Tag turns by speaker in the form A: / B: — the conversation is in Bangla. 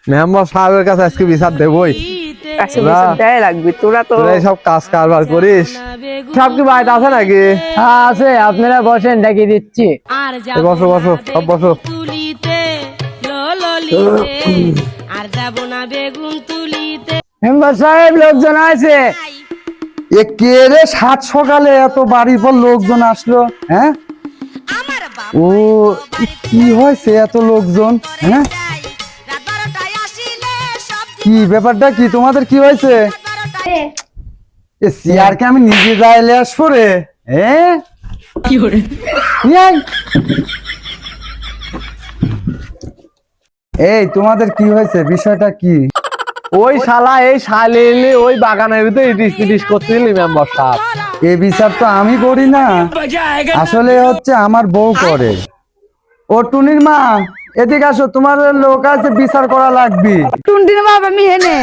A: মেম্বার সাহেবের কাছে আজকে বিচার দেবই।
B: কাছে বিচার দেয় লাগবে, তোরা তো
A: সব কাজ কারবার করিস। সব কি বাড়িতে আছে নাকি?
C: হ্যাঁ আছে, আপনারা বসেন, ডাকি দিচ্ছি।
A: বসো বসো, সব বসো।
D: আর যাব না বেগুন তুলিতে।
C: মেম্বার সাহেব, লোকজন আছে।
E: এ কে রে, সাত সকালে এত বাড়ির পর লোকজন আসলো? হ্যাঁ, ও কি হয়েছে এত লোকজন? হ্যাঁ, কি ব্যাপারটা কি, তোমাদের কি হয়েছে? এ চেয়ারকে আমি নিজে যাইলে আসবো রে? হ্যাঁ, এই তোমাদের কি হয়েছে, বিষয়টা কি?
A: ওই শালা এই শালিনি ওই বাগানের ভিতরে ইটিস পিটিস করছিলি মেম্বার সাহেব।
E: এ বিচার তো আমি করি না, আসলে হচ্ছে আমার বউ করে। ও টুনির মা, এদিকে আসো, তোমার লোক আছে, বিচার করা লাগবে।
B: টুনটির বাবা আমি হেনে